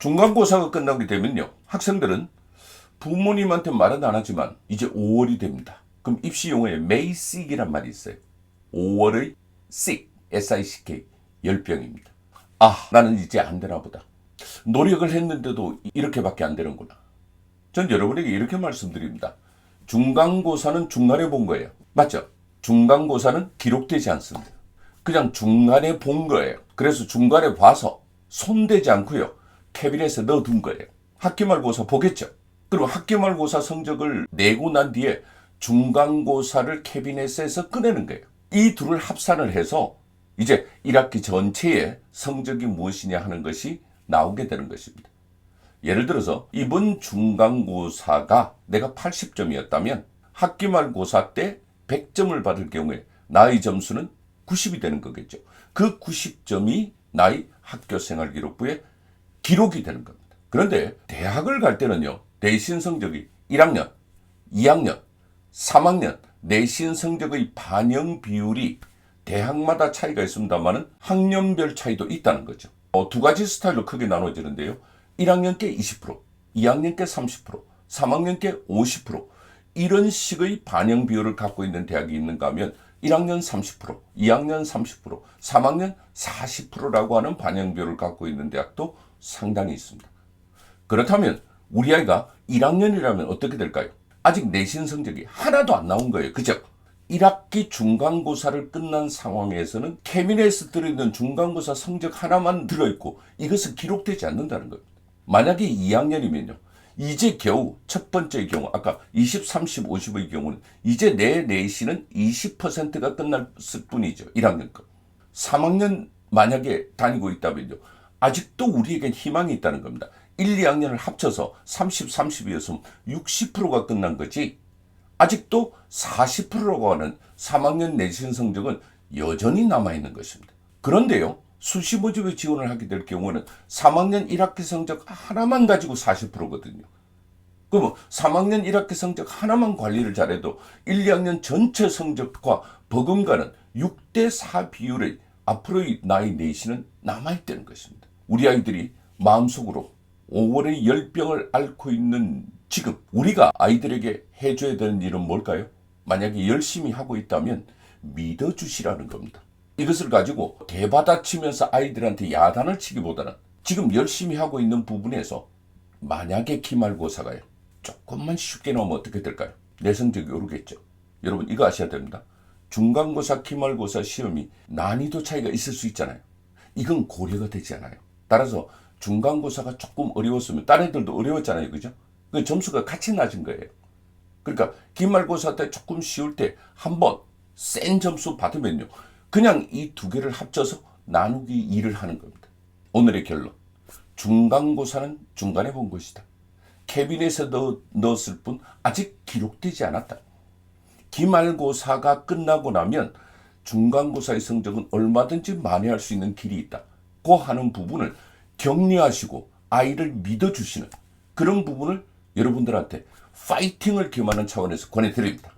중간고사가 끝나게 되면요, 학생들은 부모님한테 말은 안 하지만 이제 5월이 됩니다. 그럼 입시 용어에 May sick이란 말이 있어요. 5월의 sick, S-I-C-K, 열병입니다. 아, 나는 이제 안 되나 보다. 노력을 했는데도 이렇게밖에 안 되는구나. 전 여러분에게 이렇게 말씀드립니다. 중간고사는 중간에 본 거예요. 맞죠? 중간고사는 기록되지 않습니다. 그냥 중간에 본 거예요. 그래서 중간에 봐서 손대지 않고요, 캐비넷에 넣어둔 거예요. 학기말고사 보겠죠? 그리고 학기말고사 성적을 내고 난 뒤에 중간고사를 캐비넷에서 꺼내는 거예요. 이 둘을 합산을 해서 이제 1학기 전체의 성적이 무엇이냐 하는 것이 나오게 되는 것입니다. 예를 들어서 이번 중간고사가 내가 80점이었다면 학기말고사 때 100점을 받을 경우에 나의 점수는 90이 되는 거겠죠. 그 90점이 나의 학교생활기록부에 기록이 되는 겁니다. 그런데 대학을 갈 때는요, 내신 성적이 1학년, 2학년, 3학년 내신 성적의 반영 비율이 대학마다 차이가 있습니다만 학년별 차이도 있다는 거죠. 두 가지 스타일로 크게 나눠지는데요. 1학년께 20%, 2학년께 30%, 3학년께 50% 이런 식의 반영 비율을 갖고 있는 대학이 있는가 하면 1학년 30%, 2학년 30%, 3학년 40%라고 하는 반영 비율을 갖고 있는 대학도 상당히 있습니다. 그렇다면 우리 아이가 1학년이라면 어떻게 될까요? 아직 내신 성적이 하나도 안 나온 거예요. 그죠? 1학기 중간고사를 끝난 상황에서는 캐비넷에 들어있는 중간고사 성적 하나만 들어있고 이것은 기록되지 않는다는 겁니다. 만약에 2학년이면요, 이제 겨우 첫 번째의 경우, 아까 20, 30, 50의 경우는 이제 내 내신은 20%가 끝났을 뿐이죠. 1학년 거. 3학년 만약에 다니고 있다면요, 아직도 우리에겐 희망이 있다는 겁니다. 1, 2학년을 합쳐서 30, 30이었으면 60%가 끝난 거지, 아직도 40%라고 하는 3학년 내신 성적은 여전히 남아있는 것입니다. 그런데요, 수시 모집에 지원을 하게 될 경우는 3학년 1학기 성적 하나만 가지고 40%거든요. 그러면 3학년 1학기 성적 하나만 관리를 잘해도 1, 2학년 전체 성적과 버금가는 6대4 비율의 앞으로의 나의 내신은 남아있다는 것입니다. 우리 아이들이 마음속으로 5월의 열병을 앓고 있는 지금 우리가 아이들에게 해줘야 되는 일은 뭘까요? 만약에 열심히 하고 있다면 믿어주시라는 겁니다. 이것을 가지고 대받아치면서 아이들한테 야단을 치기보다는 지금 열심히 하고 있는 부분에서 만약에 기말고사가요, 조금만 쉽게 나오면 어떻게 될까요? 내 성적이 오르겠죠. 여러분 이거 아셔야 됩니다. 중간고사, 기말고사 시험이 난이도 차이가 있을 수 있잖아요. 이건 고려가 되지 않아요. 따라서 중간고사가 조금 어려웠으면 다른 애들도 어려웠잖아요. 그죠? 그 점수가 같이 낮은 거예요. 그러니까 기말고사 때 조금 쉬울 때 한번 센 점수 받으면요, 그냥 이 두 개를 합쳐서 나누기 2를 하는 겁니다. 오늘의 결론. 중간고사는 중간에 본 것이다. 캐비넷에 넣었을 뿐 아직 기록되지 않았다. 기말고사가 끝나고 나면 중간고사의 성적은 얼마든지 만회할 수 있는 길이 있다. 고 하는 부분을 격려하시고 아이를 믿어주시는 그런 부분을 여러분들한테 파이팅을 겸하는 차원에서 권해드립니다.